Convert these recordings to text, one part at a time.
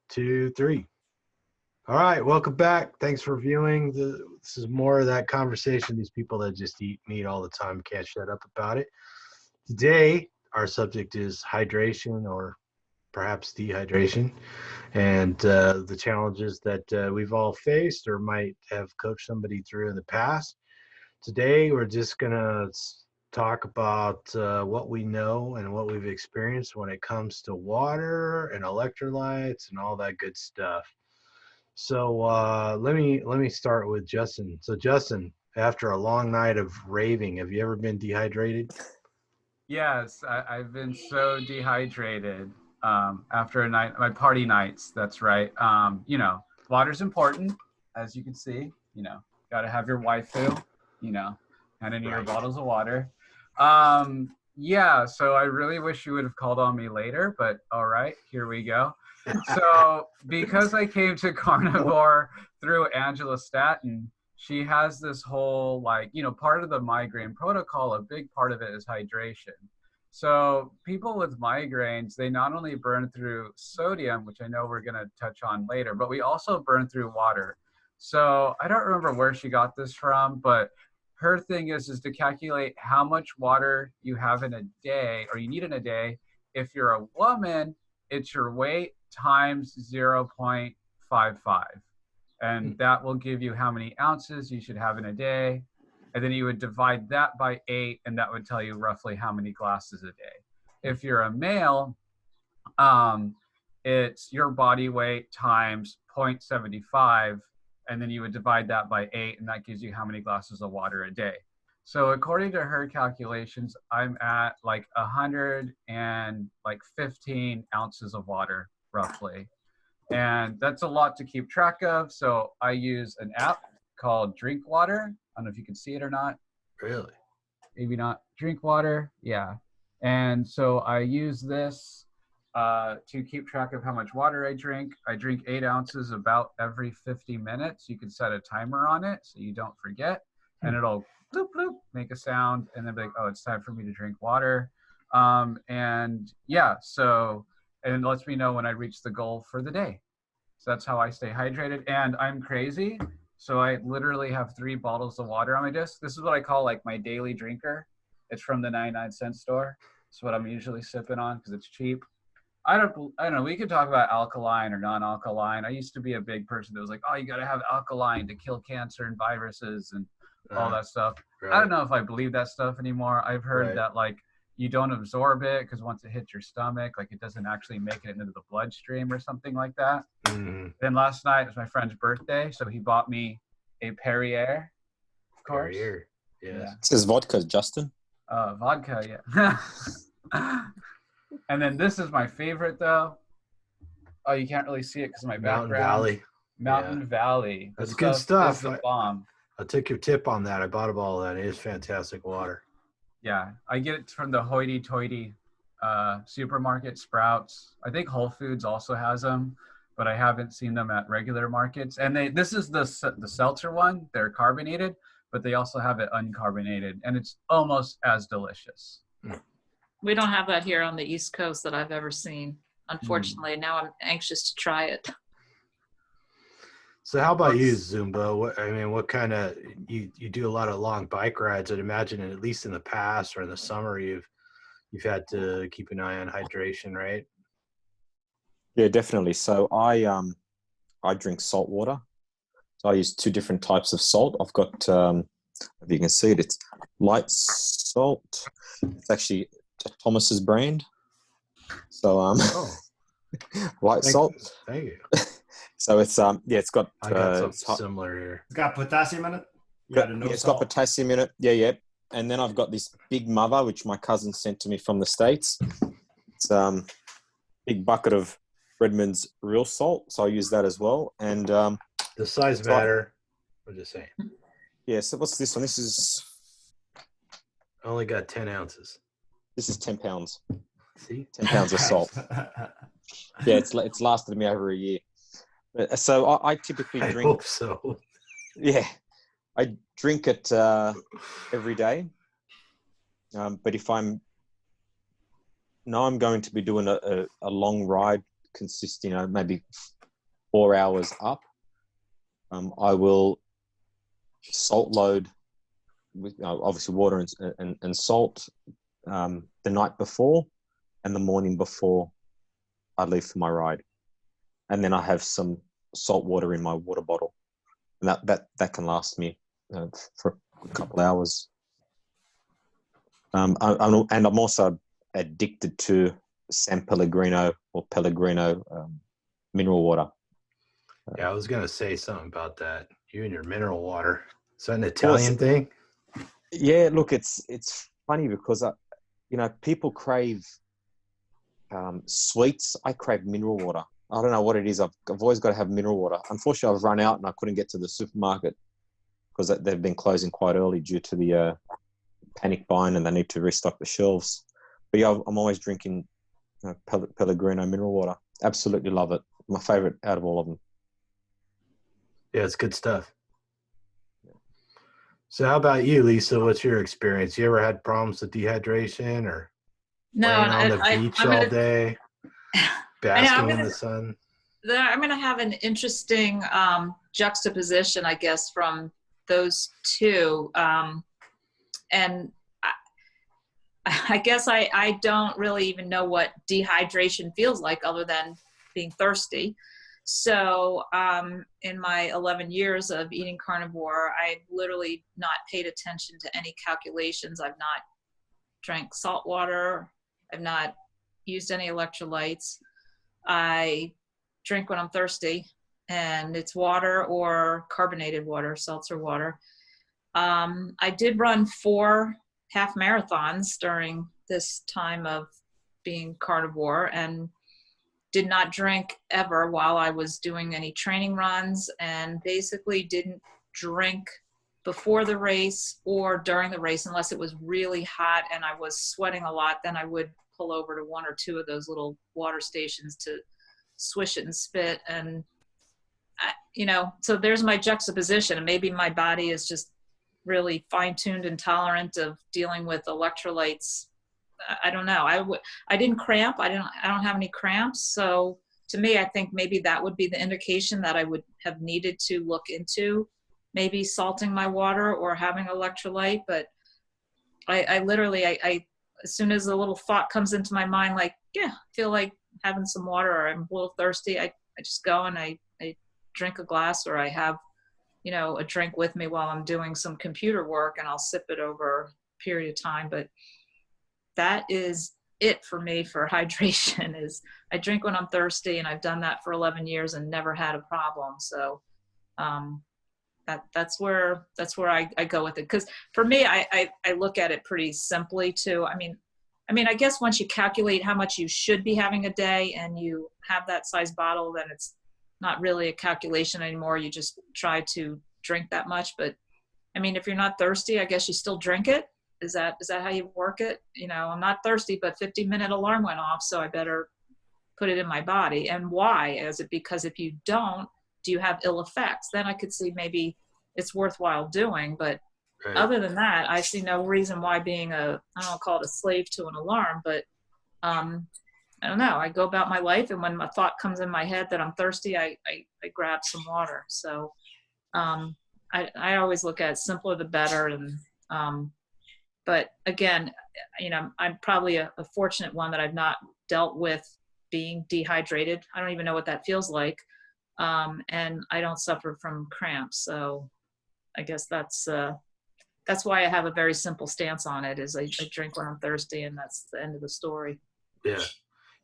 2, 3. All right, welcome back. Thanks for viewing. This is more of that conversation. These people that just eat meat all the time can't shut up about it. Today, our subject is hydration or perhaps dehydration and the challenges that we've all faced or might have coached somebody through in the past. Today, we're just going to talk about what we know and what we've experienced when it comes to water and electrolytes and all that good stuff. So let me start with Justin. So Justin, after a long night of raving, have you ever been dehydrated? Yes, I've been so dehydrated after a night, my party nights. That's right. Water's important, as you can see. Got to have your waifu. And in your Right. bottles of water. Yeah. So I really wish you would have called on me later, but all right, here we go. So because I came to Carnivore through Angela Staton, she has this whole part of the migraine protocol, a big part of it is hydration. So people with migraines, they not only burn through sodium, which I know we're going to touch on later, but we also burn through water. So I don't remember where she got this from, but her thing is to calculate how much water you have in a day or you need in a day. If you're a woman, it's your weight times 0.55. And that will give you how many ounces you should have in a day. And then you would divide that by 8, and that would tell you roughly how many glasses a day. If you're a male, it's your body weight times 0.75, and then you would divide that by 8, and that gives you how many glasses of water a day. So according to her calculations, I'm at like 115 ounces of water, roughly. And that's a lot to keep track of. So I use an app called Drink Water. I don't know if you can see it or not. Really? Maybe not. Drink Water. Yeah. And so I use this to keep track of how much water I drink. I drink 8 ounces about every 50 minutes. You can set a timer on it so you don't forget. And it'll bloop, bloop, make a sound. And then be like, oh, it's time for me to drink water. And it lets me know when I reach the goal for the day. So that's how I stay hydrated. And I'm crazy. So I literally have 3 bottles of water on my desk. This is what I call like my daily drinker. It's from the 99-cent store. It's what I'm usually sipping on because it's cheap. I don't know. We could talk about alkaline or non-alkaline. I used to be a big person that was like, oh, you got to have alkaline to kill cancer and viruses and all that stuff. Right. I don't know if I believe that stuff anymore. I've heard that you don't absorb it because once it hits your stomach, it doesn't actually make it into the bloodstream or something like that. Mm-hmm. Then last night was my friend's birthday, so he bought me a Perrier, of course. Perrier, yes. Yeah. This is vodka, Justin. Vodka, yeah. And then this is my favorite, though. Oh, you can't really see it because of my background. Mountain Valley. That's good stuff. It's a bomb. I took your tip on that. I bought a bottle of that. It is fantastic water. Yeah, I get it from the hoity-toity supermarket, Sprouts. I think Whole Foods also has them, but I haven't seen them at regular markets. And this is the seltzer one. They're carbonated, but they also have it uncarbonated, and it's almost as delicious. We don't have that here on the East Coast that I've ever seen. Unfortunately, now I'm anxious to try it. So how about you, Zumba? What kind of you do a lot of long bike rides? I'd imagine, at least in the past or in the summer, you've had to keep an eye on hydration, right? Yeah, definitely. So I drink salt water. So I use 2 different types of salt. I've got, if you can see it, it's light salt. It's actually Thomas's brand. So light salt. Thank you. So it's it's got. I got something similar here. It's got potassium in it. It's got potassium in it. Yeah. And then I've got this big mother, which my cousin sent to me from the States. It's big bucket of Redmond's real salt, so I use that as well. And the size matter. I'm just saying. Yeah. So what's this one? This is. I only got 10 ounces. This is 10 pounds. See, 10 pounds of salt. Yeah, it's lasted me over a year. So I typically drink. I hope so. Yeah, I drink it every day. But if I'm going to be doing a long ride, maybe 4 hours up, I will salt load with obviously water and salt the night before and the morning before I leave for my ride. And then I have some salt water in my water bottle. And that can last me for a couple hours. And I'm also addicted to San Pellegrino or Pellegrino mineral water. Yeah, I was gonna say something about that. You and your mineral water. Is that an Italian thing? Yeah, look, it's funny because people crave sweets. I crave mineral water. I don't know what it is. I've always got to have mineral water. Unfortunately, I've run out and I couldn't get to the supermarket because they've been closing quite early due to the panic buying and they need to restock the shelves. But yeah, I'm always drinking Pellegrino mineral water. Absolutely love it. My favorite out of all of them. Yeah, it's good stuff. So how about you, Lisa? What's your experience? You ever had problems with dehydration or No, laying on the I'm beach all day, basking in the sun? I'm going to have an interesting juxtaposition, I guess, from those two. And I guess I don't really even know what dehydration feels like other than being thirsty. So in my 11 years of eating carnivore, I literally not paid attention to any calculations. I've not drank salt water. I've not used any electrolytes. I drink when I'm thirsty, and it's water or carbonated water, seltzer water. I did run 4 half marathons during this time of being carnivore and did not drink ever while I was doing any training runs, and basically didn't drink before the race or during the race unless it was really hot and I was sweating a lot. Then I would pull over to 1 or 2 of those little water stations to swish it and spit. And so there's my juxtaposition, and maybe my body is just really fine-tuned and tolerant of dealing with electrolytes. I don't know. I didn't cramp. I don't have any cramps. So to me, I think maybe that would be the indication that I would have needed to look into maybe salting my water or having electrolyte. But I literally, as soon as a little thought comes into my mind, like, yeah, I feel like having some water or I'm a little thirsty, I just go and I drink a glass, or I have, a drink with me while I'm doing some computer work, and I'll sip it over a period of time. But that is it for me for hydration. Is I drink when I'm thirsty, and I've done that for 11 years and never had a problem. So that's where I go with it. Because for me, I look at it pretty simply too. I mean, I guess once you calculate how much you should be having a day and you have that size bottle, then it's not really a calculation anymore. You just try to drink that much. But I mean, if you're not thirsty, I guess you still drink it. Is that how you work it? I'm not thirsty, but 50-minute alarm went off, so I better put it in my body. And why? Is it because if you don't, do you have ill effects? Then I could see maybe it's worthwhile doing. But Right. Other than that, I see no reason why being I don't want to call it a slave to an alarm, but I don't know. I go about my life, and when a thought comes in my head that I'm thirsty, I grab some water. So I always look at simpler the better. And but again, I'm probably a fortunate one that I've not dealt with being dehydrated. I don't even know what that feels like. And I don't suffer from cramps. So I guess that's why I have a very simple stance on it, is I drink when I'm thirsty, and that's the end of the story. Yeah.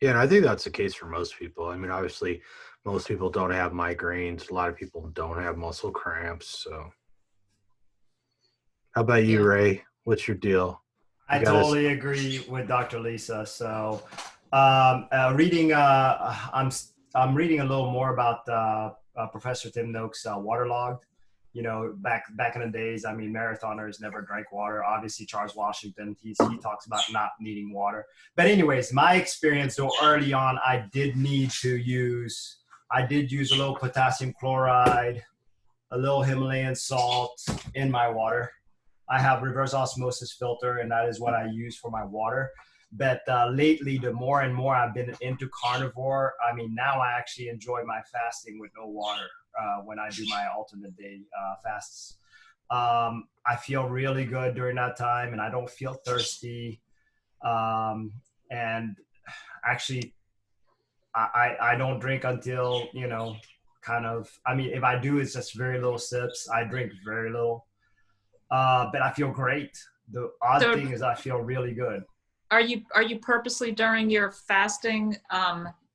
Yeah, and I think that's the case for most people. I mean, obviously, most people don't have migraines. A lot of people don't have muscle cramps. So how about you, Ray? What's your deal? I totally agree with Dr. Lisa. So reading, I'm reading a little more about Professor Tim Noakes' Waterlogged. Back in the days, I mean, marathoners never drank water. Obviously, Charles Washington, he talks about not needing water. But anyways, my experience, though, early on, I did use a little potassium chloride, a little Himalayan salt in my water. I have reverse osmosis filter, and that is what I use for my water. But lately, the more and more I've been into carnivore, I mean, now I actually enjoy my fasting with no water when I do my alternate day fasts. I feel really good during that time, and I don't feel thirsty. And actually, I don't drink until, you know, kind of, I mean, if I do, it's just very little sips. I drink very little, but I feel great. The odd So thing is I feel really good. are you purposely during your fasting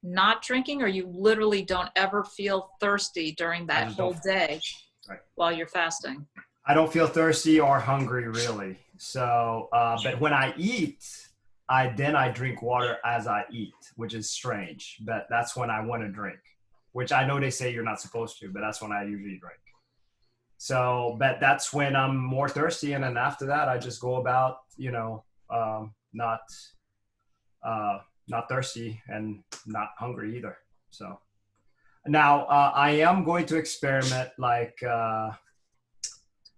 not drinking, or you literally don't ever feel thirsty during that just whole don't. day Right. while you're fasting? I don't feel thirsty or hungry really. So, but when I eat, I drink water as I eat, which is strange, but that's when I want to drink, which I know they say you're not supposed to, but that's when I usually drink. So, but that's when I'm more thirsty. And then after that, I just go about, you know, not thirsty and not hungry either. So now I am going to experiment like,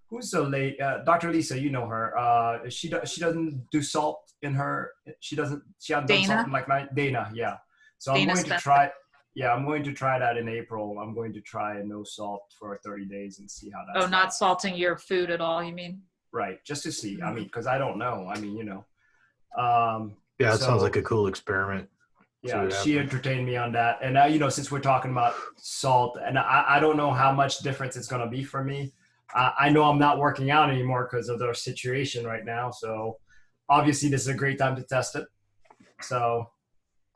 who's the late Dr. Lisa, you know her. She doesn't do salt in her. She hasn't done salt in like Dana. Yeah. So I'm going to try. Yeah, I'm going to try that in April. I'm going to try no salt for 30 days and see how that. Oh, not salting your food at all, you mean? Right, just to see. I mean, because I don't know. I mean, you know. Yeah, it sounds like a cool experiment. Yeah, she entertained me on that. And now, you know, since we're talking about salt, and I don't know how much difference it's going to be for me. I know I'm not working out anymore because of their situation right now. So obviously this is a great time to test it. So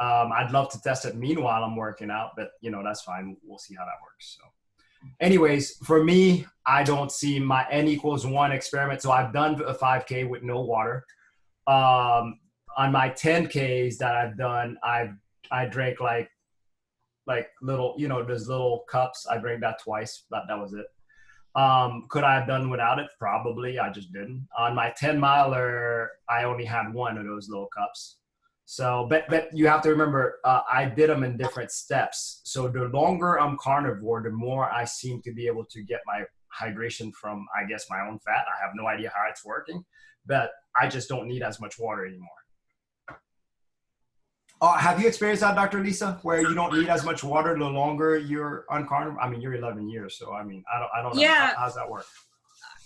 I'd love to test it meanwhile I'm working out, but you know, that's fine. We'll see how that works. So anyways, for me, I don't see my N=1 experiment. So I've done a 5K with no water. On my 10Ks that I've done, I drank like little, you know, those little cups. I drank that twice. That was it. Could I have done without it? Probably. I just didn't. On my 10-miler, I only had one of those little cups. So, but you have to remember, I did them in different steps. So the longer I'm carnivore, the more I seem to be able to get my hydration from, I guess, my own fat. I have no idea how it's working, but I just don't need as much water anymore. Have you experienced that, Dr. Lisa, where you don't need as much water the longer you're on carnivore? I mean, you're 11 years, so I mean, I don't know. Yeah. How's that work?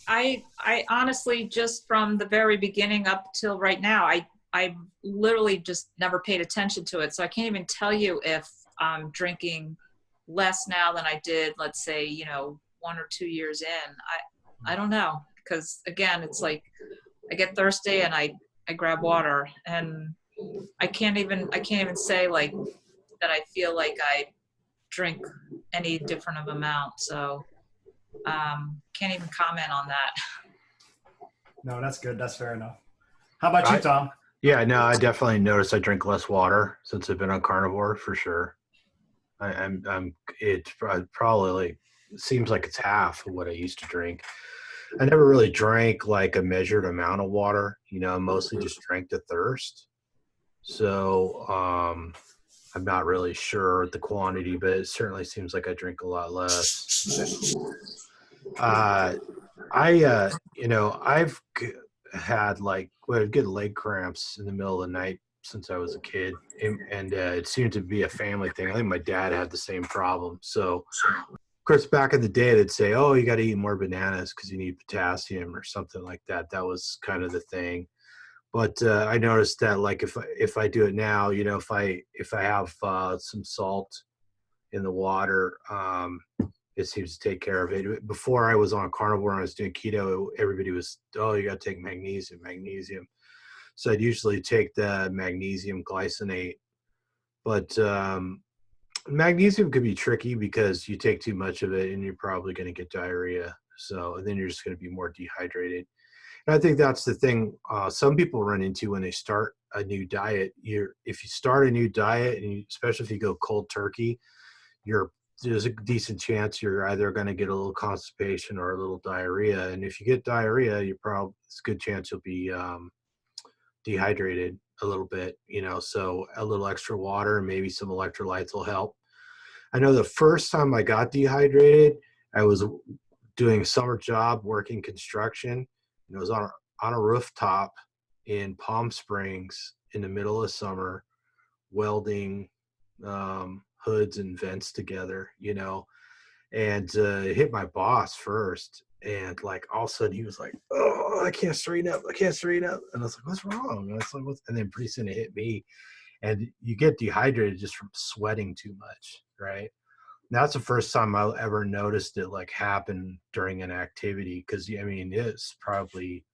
I honestly, just from the very beginning up till right now, I literally just never paid attention to it. So I can't even tell you if I'm drinking less now than I did, let's say, you know, 1 or 2 years in. I don't know, because again, it's like I get thirsty and I grab water, and I can't even say like that I feel like I drink any different of amount. So can't even comment on that. No, that's good. That's fair enough. How about you, Tom? Yeah, no, I definitely noticed I drink less water since I've been on carnivore for sure. It's probably like, it seems like it's half of what I used to drink. I never really drank like a measured amount of water, you know, I mostly just drank to thirst. So I'm not really sure the quantity, but it certainly seems like I drink a lot less. You know, I've had like, well, I'd get leg cramps in the middle of the night since I was a kid, and it seemed to be a family thing. I think my dad had the same problem. So, of course, back in the day, they'd say, "Oh, you got to eat more bananas because you need potassium," or something like that. That was kind of the thing. But I noticed that, like, if I do it now, you know, if I have some salt in the water, it seems to take care of it. Before I was on carnivore and I was doing keto, everybody was, "Oh, you got to take magnesium." So I'd usually take the magnesium glycinate. But magnesium could be tricky because you take too much of it and you're probably going to get diarrhea. So and then you're just going to be more dehydrated. And I think that's the thing some people run into when they start a new diet. If you start a new diet, and especially if you go cold turkey, there's a decent chance you're either going to get a little constipation or a little diarrhea. And if you get diarrhea, it's a good chance you'll be dehydrated a little bit, you know, so a little extra water and maybe some electrolytes will help. I know the first time I got dehydrated, I was doing a summer job working construction, and it was on a rooftop in Palm Springs, in the middle of summer welding hoods and vents together, and it hit my boss first. And like all of a sudden he was like, "Oh, I can't straighten up. I can't straighten up." And I was like, "What's wrong?" And I was like, "What's?" And then pretty soon it hit me. And you get dehydrated just from sweating too much, right? And that's the first time I ever noticed it like happen during an activity. Cause I mean, it's probably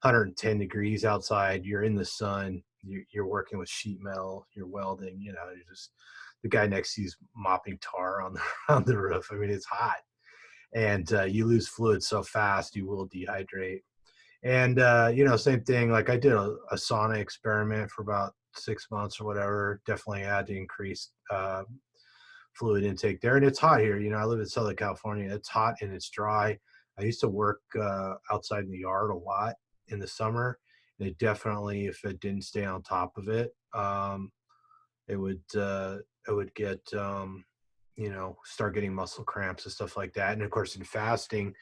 110 degrees outside. You're in the sun. You're working with sheet metal. You're welding. You're just the guy next to you's mopping tar on the on the roof. I mean, it's hot, and you lose fluid so fast you will dehydrate. And same thing. Like I did a sauna experiment for about 6 months or whatever. Definitely had to increase fluid intake there. And it's hot here. I live in Southern California. It's hot and it's dry. I used to work outside in the yard a lot in the summer. And it definitely, if it didn't stay on top of it, it would get, start getting muscle cramps and stuff like that. And of course, in fasting,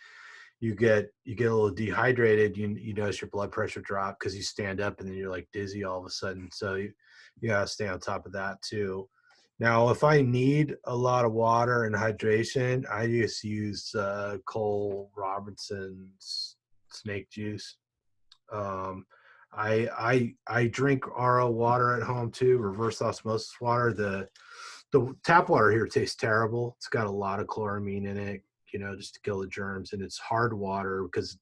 you get a little dehydrated. You notice your blood pressure drop because you stand up and then you're like dizzy all of a sudden. So you gotta stay on top of that too. Now, if I need a lot of water and hydration, I just use Cole Robinson's snake juice. Um, I drink RO water at home too, reverse osmosis water. The tap water here tastes terrible. It's got a lot of chloramine in it, just to kill the germs, and it's hard water because it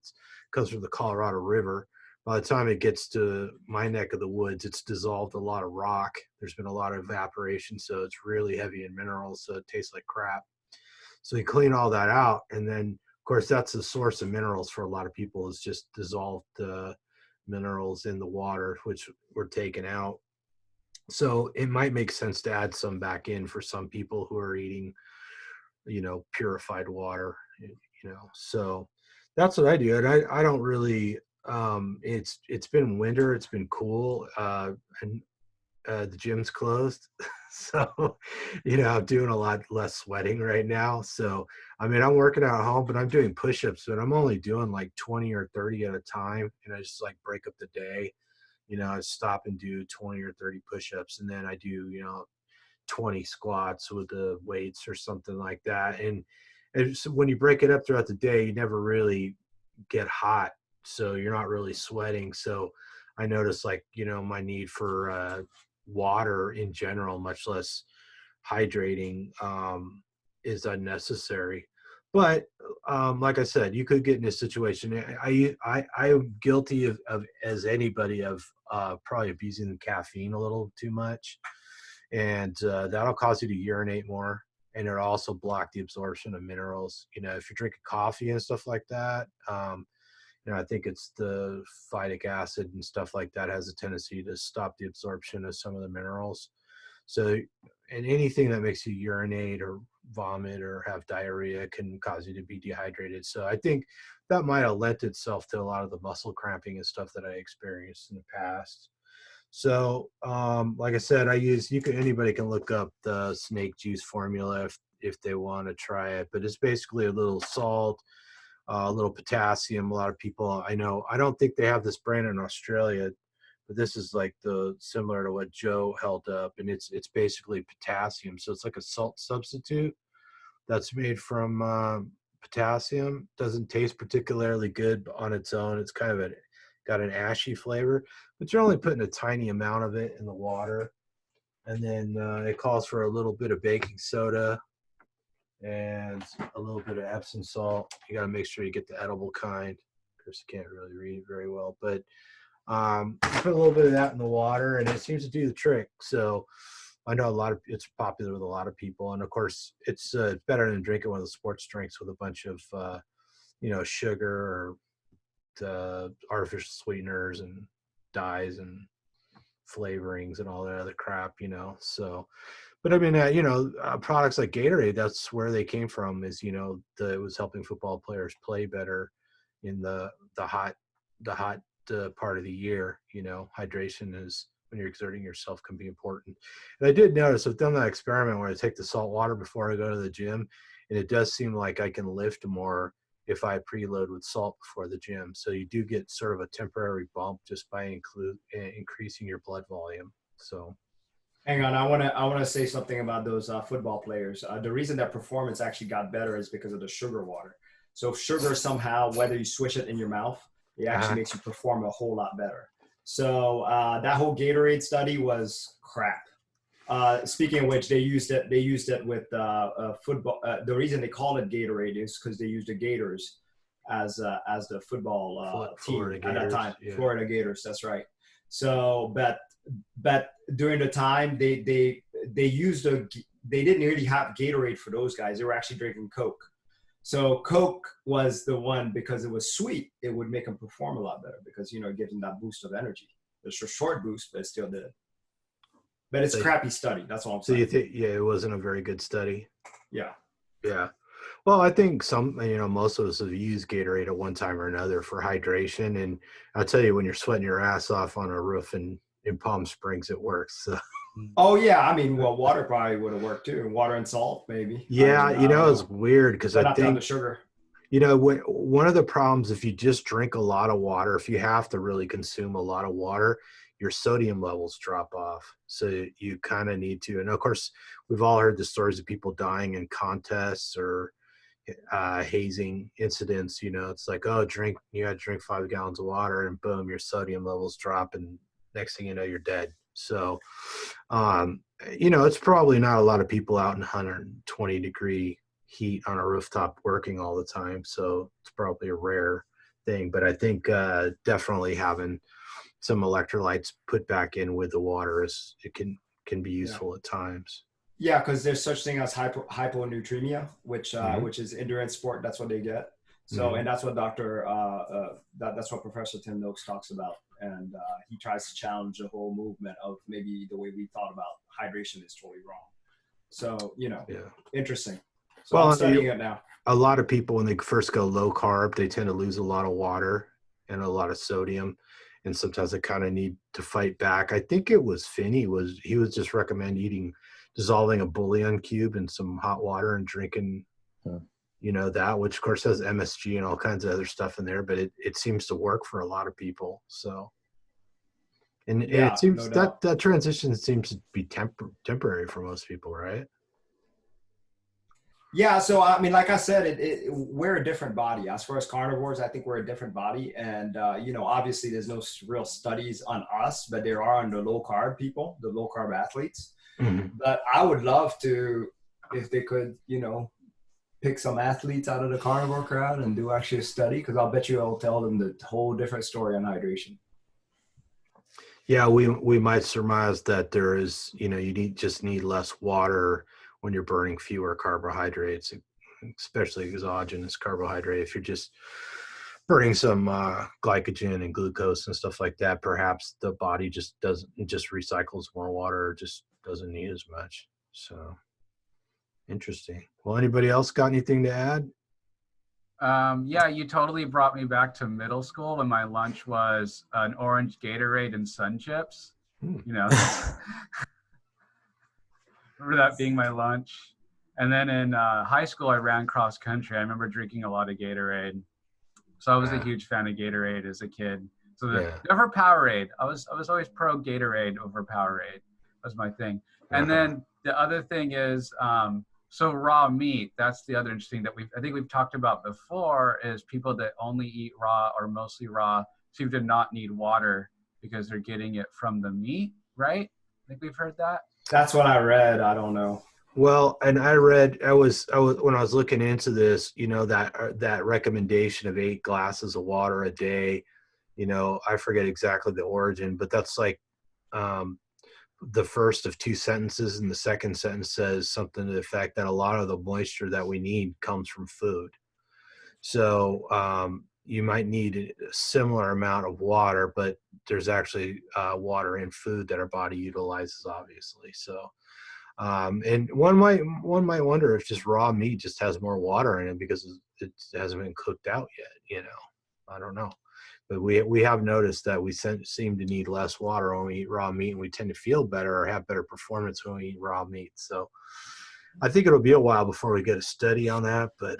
comes from the Colorado River. By the time it gets to my neck of the woods, it's dissolved a lot of rock. There's been a lot of evaporation, so it's really heavy in minerals, so it tastes like crap. So you clean all that out, and then, of course, that's the source of minerals for a lot of people is just dissolved minerals in the water, which were taken out. So it might make sense to add some back in for some people who are eating, purified water, So that's what I do. And I don't really, it's been winter, it's been cool, and the gym's closed. So, I'm doing a lot less sweating right now. So, I mean, I'm working out at home, but I'm doing push-ups, but I'm only doing like 20 or 30 at a time. And I just like break up the day. I stop and do 20 or 30 push-ups, and then I do, 20 squats with the weights or something like that. And when you break it up throughout the day, you never really get hot, so you're not really sweating. So I notice, like, my need for water in general, much less hydrating, is unnecessary. But like I said, you could get in a situation. I am guilty of as anybody of probably abusing the caffeine a little too much, and that'll cause you to urinate more, and it'll also block the absorption of minerals. If you're drinking coffee and stuff like that, I think it's the phytic acid and stuff like that has a tendency to stop the absorption of some of the minerals. So, and anything that makes you urinate or vomit or have diarrhea can cause you to be dehydrated. So I think that might have lent itself to a lot of the muscle cramping and stuff that I experienced in the past. So, like I said, anybody can look up the snake juice formula if they want to try it, but it's basically a little salt, a little potassium. A lot of people I know, I don't think they have this brand in Australia, but this is like similar to what Joe held up, and it's basically potassium. So it's like a salt substitute that's made from potassium. Doesn't taste particularly good on its own. It's kind of got an ashy flavor, but you're only putting a tiny amount of it in the water. And then it calls for a little bit of baking soda and a little bit of Epsom salt. You got to make sure you get the edible kind. Of course, you can't really read very well, but put a little bit of that in the water, and it seems to do the trick. So I know it's popular with a lot of people, and of course, it's better than drinking one of the sports drinks with a bunch of sugar or the artificial sweeteners and dyes and flavorings and all that other crap. So. But I mean, products like Gatorade, that's where they came from. Is it was helping football players play better in the hot part of the year. Hydration is when you're exerting yourself can be important. And I did notice I've done that experiment where I take the salt water before I go to the gym, and it does seem like I can lift more if I preload with salt before the gym. So you do get sort of a temporary bump just by increasing your blood volume. So hang on, I want to say something about those football players. The reason that performance actually got better is because of the sugar water. So sugar somehow, whether you swish it in your mouth, it actually makes you perform a whole lot better. So that whole Gatorade study was crap. Speaking of which, they used it with football. The reason they call it Gatorade is because they used the Gators as the football team at that time. Yeah. Florida Gators, that's right. So, but during the time they didn't really have Gatorade for those guys. They were actually drinking Coke. So Coke was the one, because it was sweet, it would make them perform a lot better because, it gives them that boost of energy. It's a short boost, but it still did. But it's a crappy study. That's all I'm saying. So you think, it wasn't a very good study? Yeah. Yeah. Well, I think most of us have used Gatorade at one time or another for hydration. And I'll tell you, when you're sweating your ass off on a roof in Palm Springs, it works. So. Oh, yeah. I mean, well, water probably would have worked too. Water and salt, maybe. Yeah, it's weird because I think the sugar. One of the problems, if you just drink a lot of water, if you have to really consume a lot of water, your sodium levels drop off. So you kind of need to. And of course, we've all heard the stories of people dying in contests or hazing incidents. It's like, oh, you got to drink 5 gallons of water and boom, your sodium levels drop. And next thing you know, you're dead. So, it's probably not a lot of people out in 120-degree heat on a rooftop working all the time. So it's probably a rare thing. But I think definitely having some electrolytes put back in with the water it can be useful at times. Yeah, because there's such thing as hyponatremia, which is endurance sport. That's what they get. So, and that's what that's what Professor Tim Noakes talks about. And he tries to challenge the whole movement of maybe the way we thought about hydration is totally wrong. So, interesting. So I'm studying it now. A lot of people, when they first go low carb, they tend to lose a lot of water and a lot of sodium. And sometimes they kind of need to fight back. I think it was Finney he was just recommend dissolving a bouillon cube in some hot water and drinking, that, which of course has MSG and all kinds of other stuff in there, but it seems to work for a lot of people. So, and it seems that transition seems to be temporary for most people, right? Yeah. So, I mean, like I said, we're a different body. As far as carnivores, I think we're a different body. And, obviously there's no real studies on us, but there are on the low carb people, the low carb athletes. Mm-hmm. But I would love to, if they could, pick some athletes out of the carnivore crowd and do actually a study, because I'll bet you I'll tell them the whole different story on hydration. Yeah, we might surmise that there is, you just need less water when you're burning fewer carbohydrates, especially exogenous carbohydrate. If you're just burning some glycogen and glucose and stuff like that, perhaps the body just recycles more water, or just doesn't need as much. So interesting. Well, anybody else got anything to add? Yeah, you totally brought me back to middle school when my lunch was an orange Gatorade and Sun Chips. Remember that being my lunch. And then in high school, I ran cross country. I remember drinking a lot of Gatorade. So I was a huge fan of Gatorade as a kid. So never Powerade. I was always pro Gatorade over Powerade. Was my thing. And then the other thing is, so raw meat, that's the other interesting that I think we've talked about before, is people that only eat raw or mostly raw seem to not need water because they're getting it from the meat, right? I think we've heard that. That's what I read. I don't know. Well, and I read, I was when I was looking into this, that recommendation of 8 glasses of water a day, I forget exactly the origin, but that's like the first of 2 sentences, and the second sentence says something to the effect that a lot of the moisture that we need comes from food. So you might need a similar amount of water, but there's actually water in food that our body utilizes, obviously. So, and one might wonder if just raw meat just has more water in it because it hasn't been cooked out yet. I don't know. But we have noticed that we seem to need less water when we eat raw meat, and we tend to feel better or have better performance when we eat raw meat. So I think it'll be a while before we get a study on that, but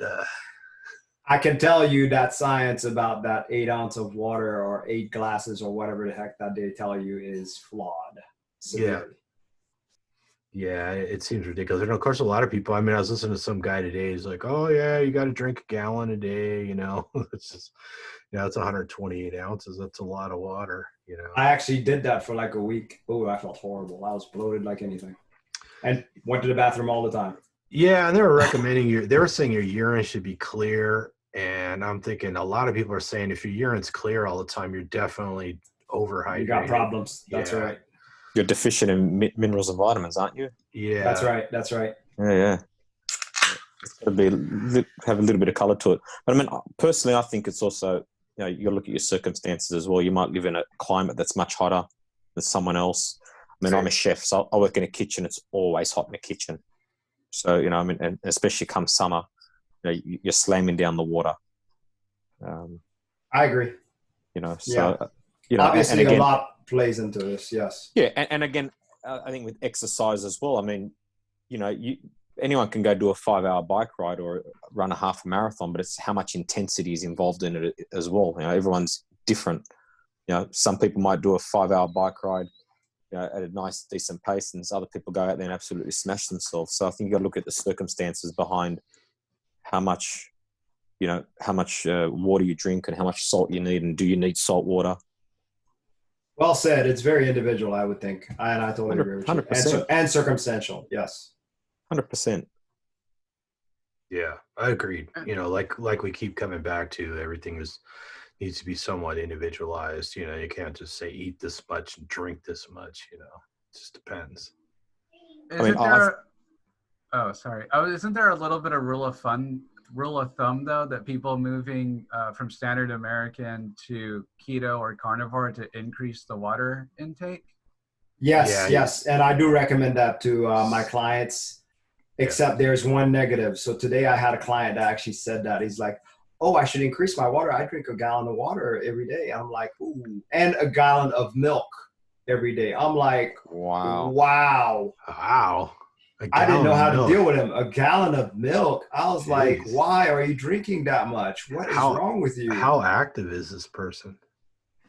I can tell you that science about that 8 ounce of water or 8 glasses or whatever the heck that they tell you is flawed. Severely. Yeah, it seems ridiculous. And of course, a lot of people, I mean, I was listening to some guy today. He's like, oh, yeah, you got to drink a gallon a day. It's just, it's 128 ounces. That's a lot of water, I actually did that for like a week. Oh, I felt horrible. I was bloated like anything and went to the bathroom all the time. Yeah, and they were recommending they were saying your urine should be clear. And I'm thinking a lot of people are saying if your urine's clear all the time, you're definitely overhydrated. You got problems. That's right. You're deficient in minerals and vitamins, aren't you? Yeah. That's right. That's right. Yeah. It's got to have a little bit of color to it. But I mean, personally, I think it's also, you got to look at your circumstances as well. You might live in a climate that's much hotter than someone else. I mean, I'm a chef, so I work in a kitchen. It's always hot in the kitchen. So, I mean, and especially come summer, you're slamming down the water. I agree. So, obviously and again, a lot plays into this. Yes. Yeah. And again, I think with exercise as well, I mean, anyone can go do a 5-hour bike ride or run a half marathon, but it's how much intensity is involved in it as well. Everyone's different. Some people might do a 5-hour bike ride, at a nice, decent pace, and other people go out there and absolutely smash themselves. So I think you got to look at the circumstances behind how much water you drink and how much salt you need, and do you need salt water? Well said. It's very individual, I would think. And I totally agree with you. 100%. And circumstantial. Yes. 100%. Yeah, I agreed. Like we keep coming back to, everything needs to be somewhat individualized. You can't just say eat this much and drink this much. It just depends. Isn't there a little bit of rule of thumb though, that people moving from standard American to keto or carnivore to increase the water intake? Yes. And I do recommend that to my clients, except there's one negative. So today I had a client that actually said that. He's like, oh, I should increase my water. I drink a gallon of water every day. I'm like, ooh, and a gallon of milk every day. I'm like, wow. I didn't know how to deal with him. A gallon of milk. I was like, why are you drinking that much? What is wrong with you? How active is this person?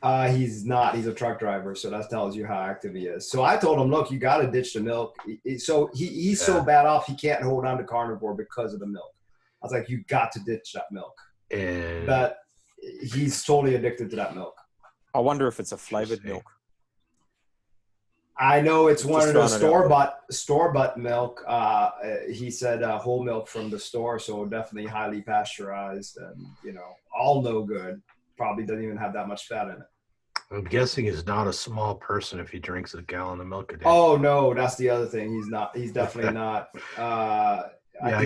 He's not. He's a truck driver, so that tells you how active he is. So I told him, look, you got to ditch the milk. So he's so bad off, he can't hold on to carnivore because of the milk. I was like, you got to ditch that milk. But he's totally addicted to that milk. I wonder if it's a flavored milk. I know it's one of the store-bought milk. He said whole milk from the store, so definitely highly pasteurized and, all no good. Probably doesn't even have that much fat in it. I'm guessing he's not a small person if he drinks a gallon of milk a day. Oh, no, that's the other thing. He's not. He's definitely not. A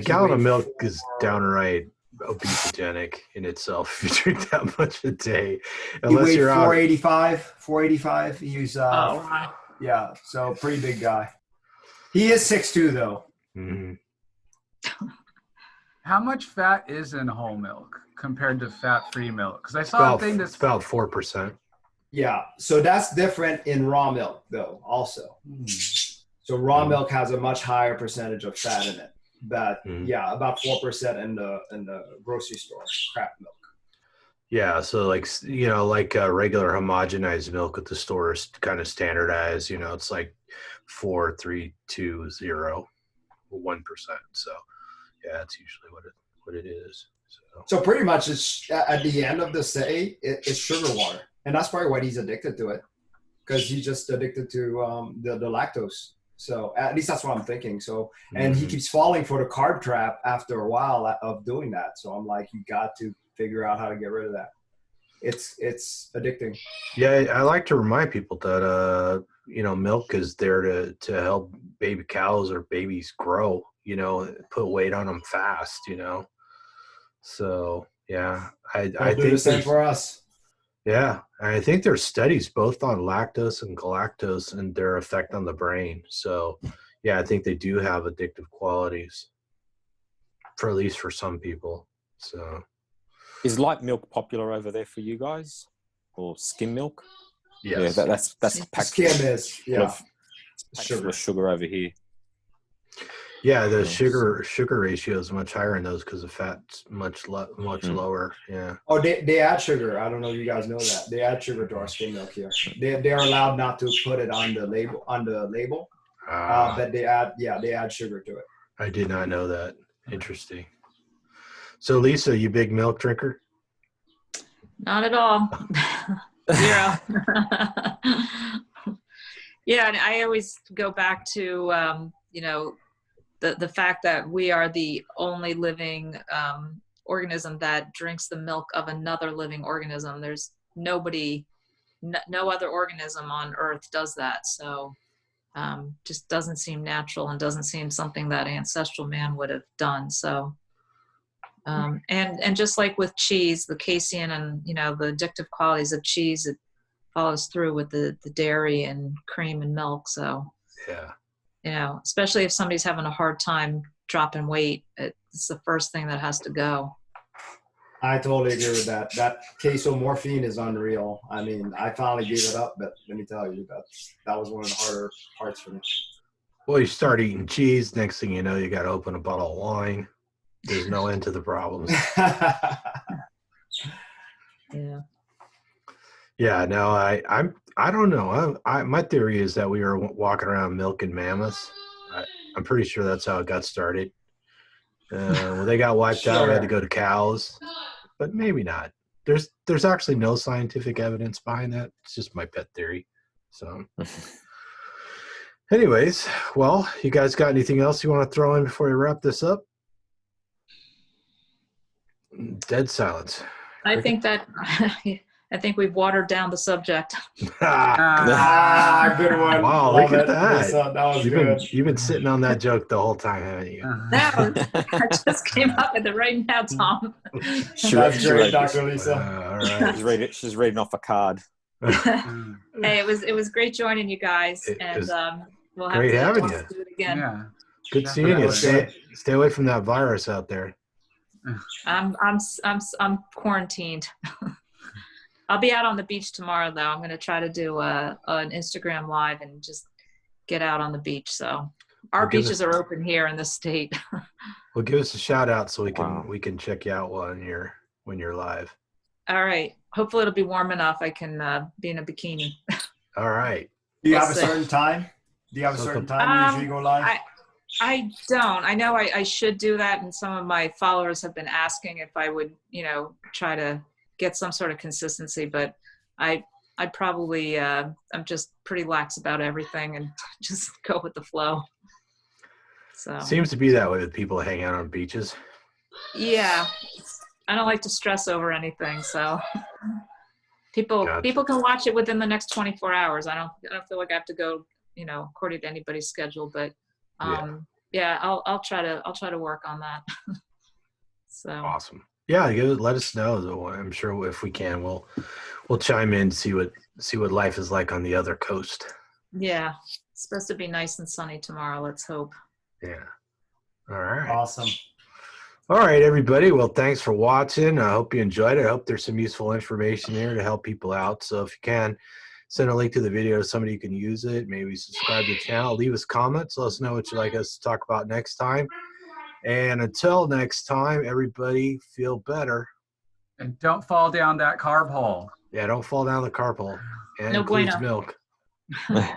gallon of milk is downright obesogenic in itself if you drink that much a day. Unless he weighed 485. He's yeah, so pretty big guy. He is 6'2", though. Mm-hmm. How much fat is in whole milk compared to fat-free milk? Because I saw a thing that's about 4%. Yeah, so that's different in raw milk, though, also. So raw milk has a much higher percentage of fat in it. But about 4% in the grocery store, crap milk. Yeah, so like regular homogenized milk at the store is kind of standardized. It's like 4, 3, 2, 0, 1%. So yeah, that's usually what it is. So pretty much, it's at the end of the day, it's sugar water, and that's probably why he's addicted to it, because he's just addicted to the lactose. So at least that's what I'm thinking. So, and he keeps falling for the carb trap after a while of doing that. So I'm like, you got to figure out how to get rid of that. It's addicting. Yeah, I like to remind people that milk is there to help baby cows or babies grow. Put weight on them fast. So yeah, I think the same for us. Yeah, I think there's studies both on lactose and galactose and their effect on the brain. So, yeah, I think they do have addictive qualities, at least for some people. So, is light milk popular over there for you guys, or skim milk? Yes. Yeah, that's packed. Skim is sugar over here. Yeah, the Yes. sugar ratio is much higher in those because the fat's much lower. Yeah. Oh, they add sugar. I don't know if you guys know that. They add sugar to our skim milk here. They're allowed not to put it on the label. But they add sugar to it. I did not know that. Interesting. So Lisa, you big milk drinker? Not at all. Zero. Yeah, and I always go back to the fact that we are the only living organism that drinks the milk of another living organism. There's nobody, no other organism on Earth does that. So just doesn't seem natural and doesn't seem something that ancestral man would have done. So and just like with cheese, the casein and the addictive qualities of cheese, it follows through with the dairy and cream and milk. So yeah, especially if somebody's having a hard time dropping weight, it's the first thing that has to go. I totally agree with that. That queso morphine is unreal. I mean, I finally gave it up, but let me tell you, that was one of the harder parts for me. Well, you start eating cheese, next thing you know, you got to open a bottle of wine. There's no end to the problems. Yeah. Yeah, no, I don't know. My theory is that we were walking around milking mammoths. I'm pretty sure that's how it got started. When they got wiped out, we had to go to cows, but maybe not. There's actually no scientific evidence behind that. It's just my pet theory. So, anyways, well, you guys got anything else you want to throw in before we wrap this up? Dead silence. I think we've watered down the subject. Good one. Wow, Love look at it. that. Lisa, that was good. You've been sitting on that joke the whole time, haven't you? I just came up with it right now, Tom. That's great, Dr. Lisa. All right. She's reading off a card. Hey, it was great joining you guys, we'll have great to having you. do it again. Yeah. Good seeing you. Stay away from that virus out there. I'm quarantined. I'll be out on the beach tomorrow, though. I'm going to try to do an Instagram live and just get out on the beach. So our beaches are open here in the state. Well, give us a shout out so we can check you out when you're live. All right. Hopefully it'll be warm enough. I can be in a bikini. All right. Do you have a certain time? You usually go live? I don't. I know I should do that, and some of my followers have been asking if I would, try to get some sort of consistency, but I'd probably, I'm just pretty lax about everything and just go with the flow. So seems to be that way with people hanging out on beaches. Yeah. I don't like to stress over anything. So people can watch it within the next 24 hours. I don't feel like I have to go, according to anybody's schedule, but I'll try to work on that. So awesome. Yeah, let us know. I'm sure if we can, we'll chime in, see what life is like on the other coast. Yeah, it's supposed to be nice and sunny tomorrow. Let's hope. Yeah. All right. Awesome. All right, everybody. Well, thanks for watching. I hope you enjoyed it. I hope there's some useful information here to help people out. So if you can, send a link to the video to somebody who can use it. Maybe subscribe to the channel. Leave us comments. Let us know what you'd like us to talk about next time. And until next time, everybody feel better. And don't fall down that carb hole. Yeah, don't fall down the carb hole. And No includes bueno. milk.